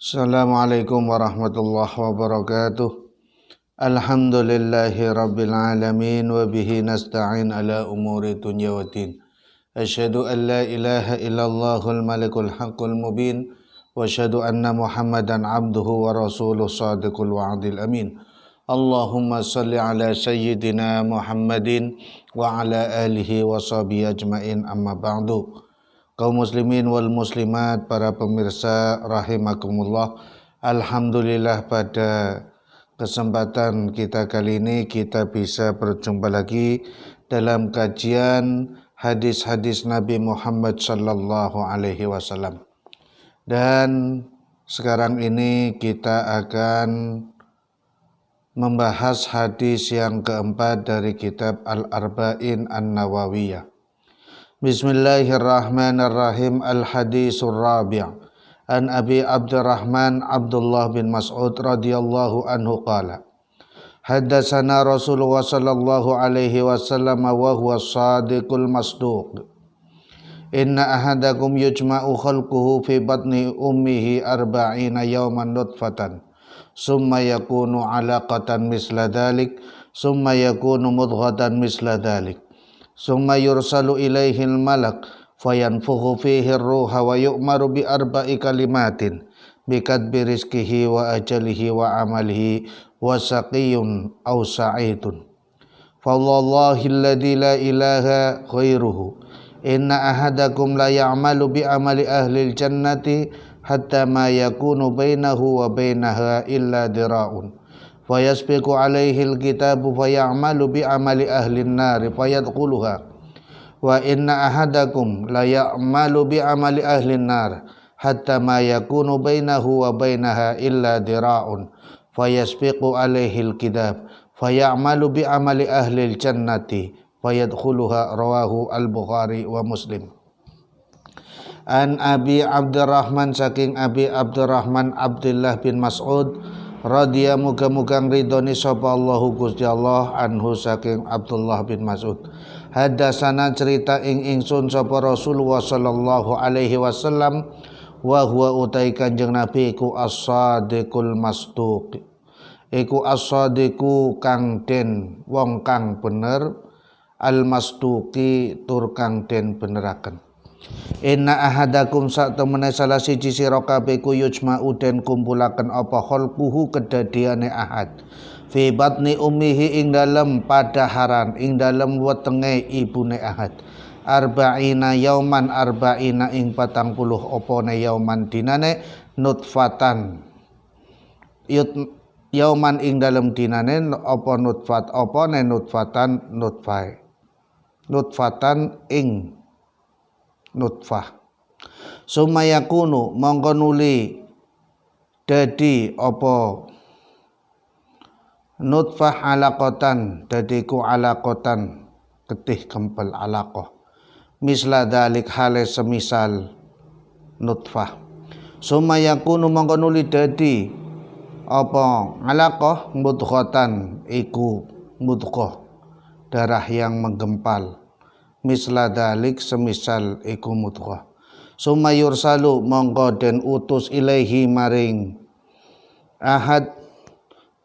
Assalamualaikum warahmatullahi wabarakatuh. Alhamdulillahi rabbil alamin wa bihi nasta'in ala umuri dunya waddin. Asyhadu an la ilaha illallahul malikul haqqul mubin wa asyhadu anna Muhammadan abduhu wa rasuluh shadiqul wa'dil amin. Allahumma salli ala sayyidina Muhammadin wa ala alihi wa sahbihi ajmain, amma ba'du. Kaum muslimin wal muslimat, para pemirsa rahimakumullah. Alhamdulillah, pada kesempatan kita kali ini kita bisa berjumpa lagi dalam kajian hadis-hadis Nabi Muhammad sallallahu alaihi wasallam. Dan sekarang ini kita akan membahas hadis yang keempat dari kitab Al-Arba'in An-Nawawiyah. Bismillahirrahmanirrahim. Al-hadisur rabi' an Abi Abdurrahman Abdullah bin Mas'ud radhiyallahu anhu qala haddatsana Rasulullah sallallahu alaihi wasallam wa huwa shadiqul masduq inna ahadakum yujma'u khalquhu fi batni ummihi arba'ina yawman nutfatan summa yakunu 'alaqatan misla dhalik summa yakunu mudghatan misla dhalik summa yursalu ilaihil malak fayanfukhu fihi ruha wa yu'maru bi arba'i kalimatin bikadbi rizkihi wa ajalihi wa amalihi wa saqiyun aw sa'idun fawallahi alladhi la ilaha khairuhu inna ahadakum la ya'malu bi amali ahlil jannati hatta ma yakunu bainahu wa bainaha illa dira'un fayasbiqu alaihi alkitabu fayamalu bi amali ahlin nari fayadkhuluha wa inna ahadakum la ya'malu bi amali ahlin nar hatta ma yakunu bainahu wa bainaha illa dira'un fayasbiqu alaihi alkitab fayamalu bi amali ahlil jannati fayadkhuluha. Rawahu al-Bukhari wa Muslim. An Abi Abdurrahman, saking Abi Abdurrahman Abdullah bin Mas'ud radhiya muga-muga ridhoni sapa Allahu Gusti Allah anhu saking Abdullah bin Mas'ud. Hadasana cerita ingsun sapa Rasulullah sallallahu alaihi wasallam wa huwa utai Kanjeng Nabi iku as-sadiqul masduq. Iku as-sadiqu kang den wong kang bener, al-masduqi tur kang den beneraken. Inna ahadakum sak temene salah siji sira kabeh ku yujma'u den kumpulaken apa khalquhu kedadiane ahad fi batni ummihi ing dalem padaharan ing dalem wetenge ibune ahad arba'ina yauman arba'ina ing 40 opone yauman dinane nutfatan yauman ing dalem dinane apa nutfat opone nutfatan nutfai nutfatan ing nutfah sumayakunu mongko nuli dadi apa nutfah alaqatan dadi ku alaqatan ketih kempel alaqah misla dalik hale semisal nutfah sumayakunu mongko nuli dadi apa alaqah mudghatan iku mudghah darah yang menggempal misla dalik semisal iku mudghah summa yursalu mongko den utus ilaihi maring ahad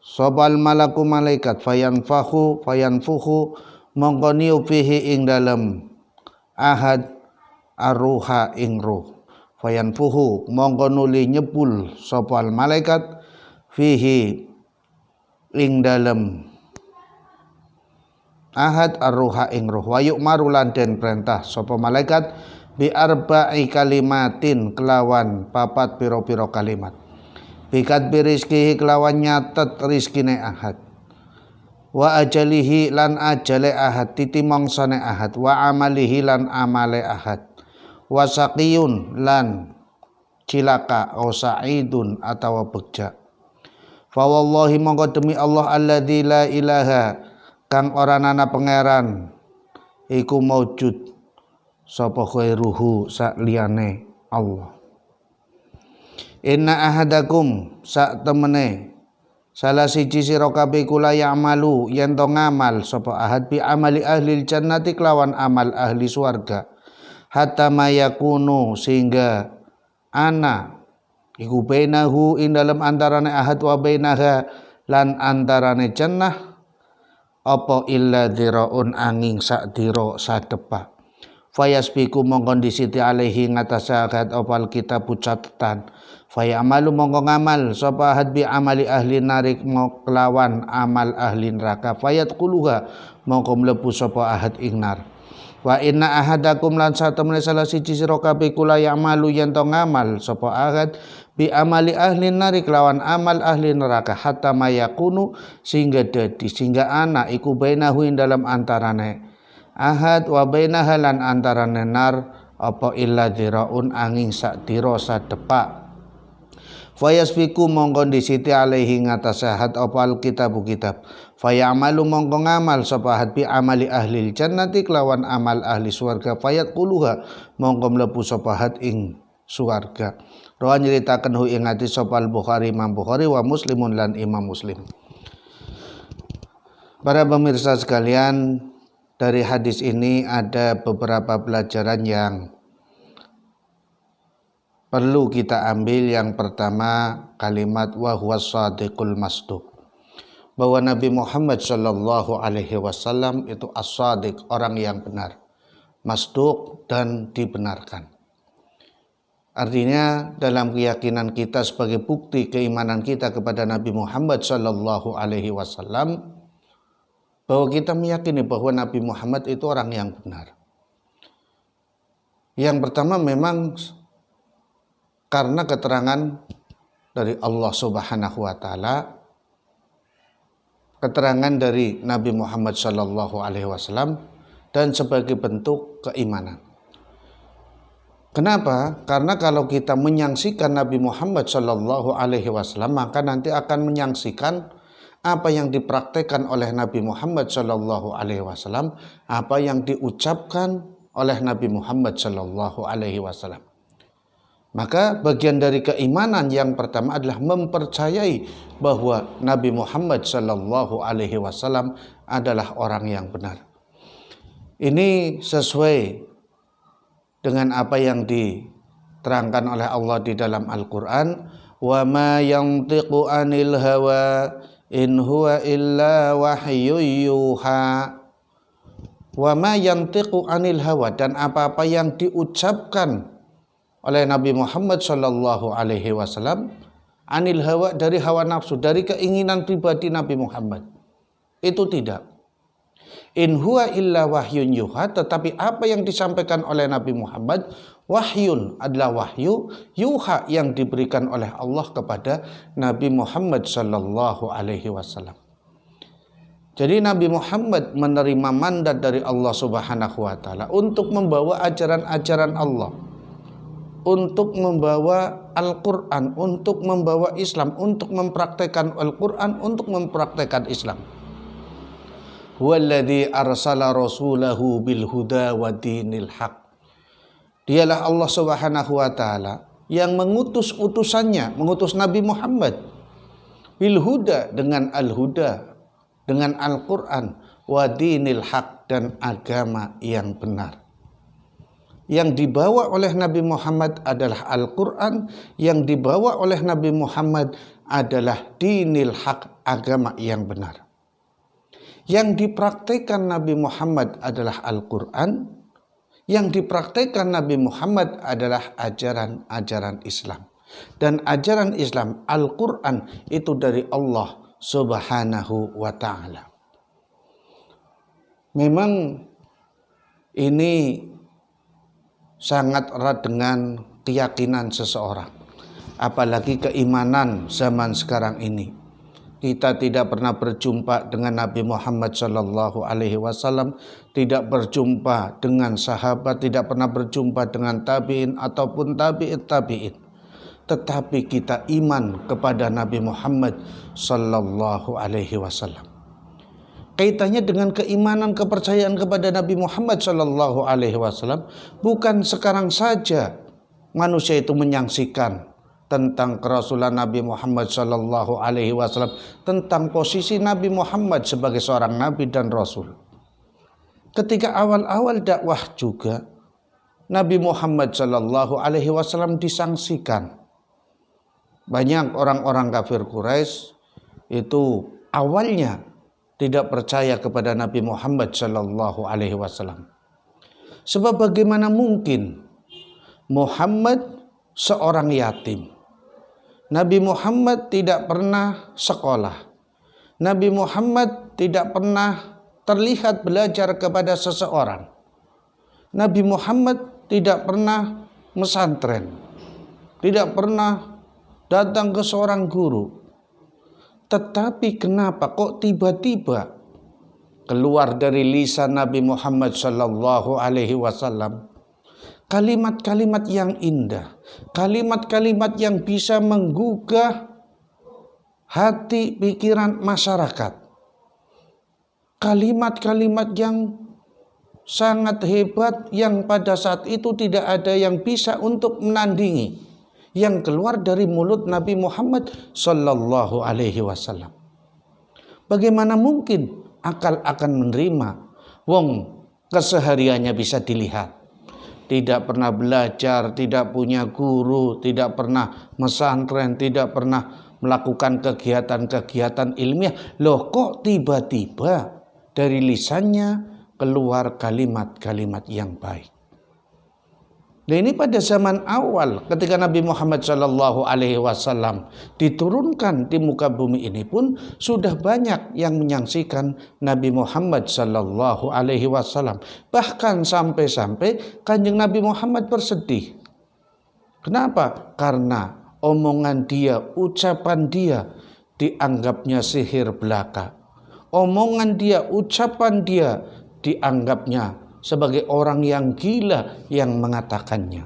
sobal malaku malaikat fayanfukhu mongko niupihi ing dalem ahad arruha ing ruh fayanfukhu mongko nuli nyepul sobal malaikat fihi ing dalem ahad arruha ing ruh wa yu'maru lan den perintah sapa malaikat bi arba'i kalimatin kelawan papat pira-pira kalimat bikat birizkihi kelawan nyatet rizkine ahad wa ajalihi lan ajale ahad titimangsane ahad wa amalihi lan amale ahad wa saqiyun lan cilaka o sa'idun atawa begja fa wallahi mongko demi Allah alladzi la ilaha kang ora ana pangeran iku maujud sapa khairuhu sak liyane Allah. Inna ahadakum sak temene salah siji sira kabeh kula ya'malu yen to ngamal sapa ahad bi amali ahli jannati kelawan amal ahli swarga hatta mayakunu sehingga ana iku bainahu ing dalam antarane ahad wa bainaha lan antarane cenah apa illa dhiraun angin sak dira sadepa fayasbiku mongko disiti alaihi ngatasé ahad opal kitab catatan fayamalu mongko ngamal sapa ahad bi amali ahli narik kelawan amal ahli neraka fayadkhuluha mongko mlebu sapa ahad ing nar wa inna ahadakum lan satemene salah siji sira kabeh kula ya'malu yen to ngamal sapa ahad bi amali ahli nari kelawan amal ahli neraka hatta mayakunu sehingga ana iku bainahu dalam antarane ahad wa bainaha lan antarane nar apa illa dhiraun angin sak dira sadepak fayasfiku mongko disiti alaihi ngatas ahad opal kitab fayamalu mongko ngamal sapa ahad bi amali ahli jannati kelawan amal ahli swarga fayadkhuluha mongko mlebu sapa ahad ing swarga rawa nyeritaken hu ing hadis sapa Bukhari Imam Bukhari wa Muslimun lan Imam Muslim. Para pemirsa sekalian, dari hadis ini ada beberapa pelajaran yang perlu kita ambil. Yang pertama, kalimat wa huwas shadiqul masduq, bahwa Nabi Muhammad sallallahu alaihi wasallam itu as-shadiq, orang yang benar, masduq dan dibenarkan. Artinya dalam keyakinan kita sebagai bukti keimanan kita kepada Nabi Muhammad sallallahu alaihi wasallam, bahwa kita meyakini bahwa Nabi Muhammad itu orang yang benar. Yang pertama memang karena keterangan dari Allah Subhanahu wa taala, keterangan dari Nabi Muhammad sallallahu alaihi wasallam, dan sebagai bentuk keimanan. Kenapa? Karena kalau kita menyaksikan Nabi Muhammad sallallahu alaihi wasallam, maka nanti akan menyaksikan apa yang dipraktekkan oleh Nabi Muhammad sallallahu alaihi wasallam, apa yang diucapkan oleh Nabi Muhammad sallallahu alaihi wasallam. Maka bagian dari keimanan yang pertama adalah mempercayai bahwa Nabi Muhammad sallallahu alaihi wasallam adalah orang yang benar. Ini sesuai dengan apa yang diterangkan oleh Allah di dalam Al-Qur'an, wa ma yantiqu anil hawa in huwa illa wahyu yuha. Wa ma yantiqu anil hawa, dan apa-apa yang diucapkan oleh Nabi Muhammad sallallahu alaihi wasallam anil hawa, dari hawa nafsu, dari keinginan pribadi Nabi Muhammad, itu tidak. In huwa illa wahyun yuha, tetapi apa yang disampaikan oleh Nabi Muhammad wahyun, adalah wahyu yuha, yang diberikan oleh Allah kepada Nabi Muhammad sallallahu alaihi wasallam. Jadi Nabi Muhammad menerima mandat dari Allah Subhanahu wa taala untuk membawa ajaran-ajaran Allah, untuk membawa Al-Qur'an, untuk membawa Islam, untuk mempraktekkan Al-Qur'an, untuk mempraktekkan Islam. Huwallazi arsala rasulahu bil huda wa dinil haq. Dialah Allah Subhanahu wa taala yang mengutus utusannya, mengutus Nabi Muhammad bil huda, dengan al-huda, dengan Al-Qur'an, wa dinil haq, dan agama yang benar. Yang dibawa oleh Nabi Muhammad adalah Al-Qur'an, yang dibawa oleh Nabi Muhammad adalah dinil haq, agama yang benar. Yang dipraktikkan Nabi Muhammad adalah Al-Qur'an, yang dipraktikkan Nabi Muhammad adalah ajaran-ajaran Islam. Dan ajaran Islam, Al-Qur'an, itu dari Allah Subhanahu wa ta'ala. Memang ini sangat erat dengan keyakinan seseorang, apalagi keimanan zaman sekarang ini. Kita tidak pernah berjumpa dengan Nabi Muhammad sallallahu alaihi wasallam, tidak berjumpa dengan sahabat, tidak pernah berjumpa dengan tabi'in ataupun tabi'in. Tetapi kita iman kepada Nabi Muhammad sallallahu alaihi wasallam. Kaitannya dengan keimanan, kepercayaan kepada Nabi Muhammad sallallahu alaihi wasallam, bukan sekarang saja manusia itu menyaksikan tentang kerasulan Nabi Muhammad sallallahu alaihi wasallam, tentang posisi Nabi Muhammad sebagai seorang nabi dan rasul. Ketika awal-awal dakwah juga, Nabi Muhammad sallallahu alaihi wasallam disangsikan. Banyak orang-orang kafir Quraisy itu awalnya tidak percaya kepada Nabi Muhammad sallallahu alaihi wasallam. Sebab bagaimana mungkin Muhammad seorang yatim. Nabi Muhammad tidak pernah sekolah. Nabi Muhammad tidak pernah terlihat belajar kepada seseorang. Nabi Muhammad tidak pernah mesantren. Tidak pernah datang ke seorang guru. Tetapi kenapa kok tiba-tiba keluar dari lisan Nabi Muhammad sallallahu alaihi wasallam kalimat-kalimat yang indah, kalimat-kalimat yang bisa menggugah hati pikiran masyarakat. Kalimat-kalimat yang sangat hebat yang pada saat itu tidak ada yang bisa untuk menandingi yang keluar dari mulut Nabi Muhammad sallallahu alaihi wasallam. Bagaimana mungkin akal akan menerima? Wong kesehariannya bisa dilihat. Tidak pernah belajar, tidak punya guru, tidak pernah mesantren, tidak pernah melakukan kegiatan-kegiatan ilmiah. Loh kok tiba-tiba dari lisannya keluar kalimat-kalimat yang baik. Nah ini pada zaman awal ketika Nabi Muhammad sallallahu alaihi wasallam diturunkan di muka bumi ini pun sudah banyak yang menyaksikan Nabi Muhammad sallallahu alaihi wasallam. Bahkan sampai-sampai Kanjeng Nabi Muhammad bersedih. Kenapa? Karena omongan dia, ucapan dia dianggapnya sihir belaka. Omongan dia, ucapan dia dianggapnya sebagai orang yang gila yang mengatakannya.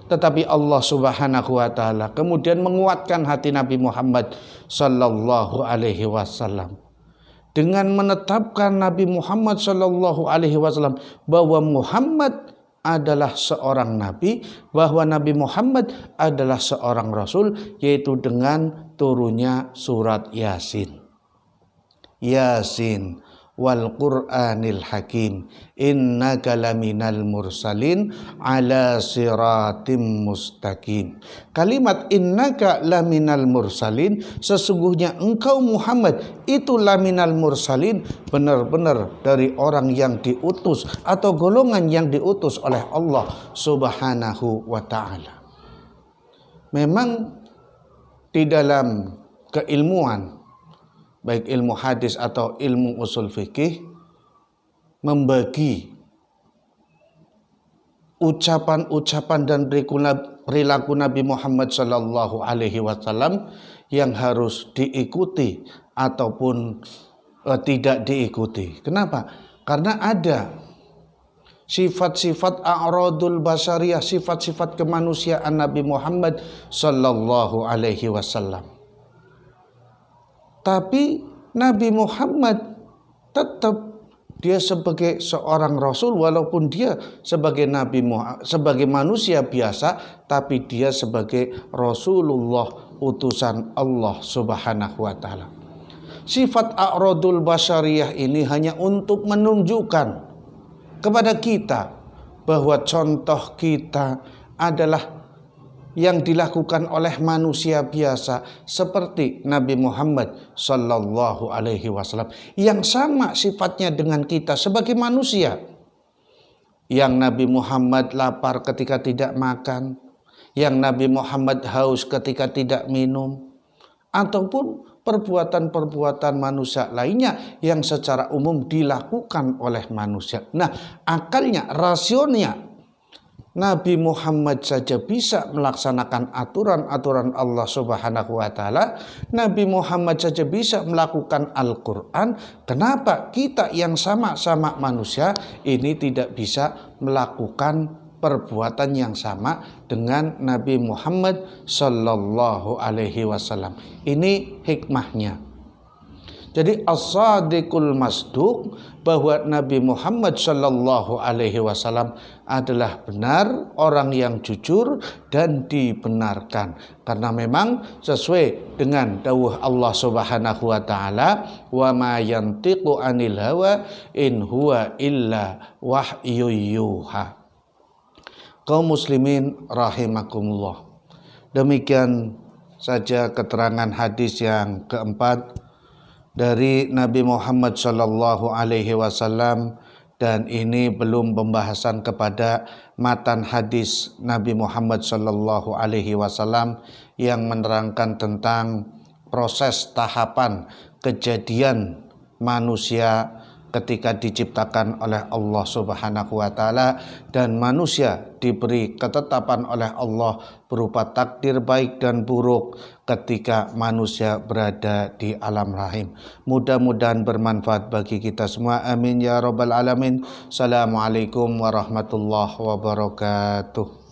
Tetapi Allah Subhanahu wa taala kemudian menguatkan hati Nabi Muhammad sallallahu alaihi wasallam dengan menetapkan Nabi Muhammad sallallahu alaihi wasallam bahwa Muhammad adalah seorang nabi, bahwa Nabi Muhammad adalah seorang rasul, yaitu dengan turunnya surat Yasin. Yasin wal Qur'anil Hakim innaka laminal mursalin ala siratim mustaqim. Kalimat innaka laminal mursalin, sesungguhnya engkau Muhammad itu laminal mursalin, benar-benar dari orang yang diutus atau golongan yang diutus oleh Allah Subhanahu wa taala. Memang di dalam keilmuan baik ilmu hadis atau ilmu usul fikih membagi ucapan-ucapan dan perilaku Nabi Muhammad sallallahu alaihi wasallam yang harus diikuti ataupun tidak diikuti. Kenapa? Karena ada sifat-sifat a'radul basyariyah, sifat-sifat kemanusiaan Nabi Muhammad sallallahu alaihi wasallam. Tapi Nabi Muhammad tetap dia sebagai seorang rasul, walaupun dia sebagai sebagai manusia biasa, tapi dia sebagai Rasulullah, utusan Allah Subhanahu wa taala. Sifat a'radul basyariyah ini hanya untuk menunjukkan kepada kita bahwa contoh kita adalah yang dilakukan oleh manusia biasa seperti Nabi Muhammad sallallahu alaihi wasallam yang sama sifatnya dengan kita sebagai manusia. Yang Nabi Muhammad lapar ketika tidak makan, yang Nabi Muhammad haus ketika tidak minum, ataupun perbuatan-perbuatan manusia lainnya yang secara umum dilakukan oleh manusia. Nah, akalnya, rasionnya Nabi Muhammad saja bisa melaksanakan aturan-aturan Allah Subhanahu wa taala, Nabi Muhammad saja bisa melakukan Al-Qur'an, kenapa kita yang sama-sama manusia ini tidak bisa melakukan perbuatan yang sama dengan Nabi Muhammad sallallahu alaihi wasallam? Ini hikmahnya. Jadi as-sadiqul masduq, bahwa Nabi Muhammad sallallahu alaihi wasallam adalah benar, orang yang jujur dan dibenarkan. Karena memang sesuai dengan dawuh Allah Subhanahu wa taala, wa ma yantiqu anil hawa in huwa illa wahyu yuha. Kaum muslimin rahimakumullah. Demikian saja keterangan hadis yang keempat dari Nabi Muhammad sallallahu alaihi wasallam, dan ini belum pembahasan kepada matan hadis Nabi Muhammad sallallahu alaihi wasallam yang menerangkan tentang proses tahapan kejadian manusia ketika diciptakan oleh Allah Subhanahu wa taala, dan manusia diberi ketetapan oleh Allah berupa takdir baik dan buruk ketika manusia berada di alam rahim. Mudah-mudahan bermanfaat bagi kita semua. Amin ya rabbal alamin. Assalamualaikum warahmatullahi wabarakatuh.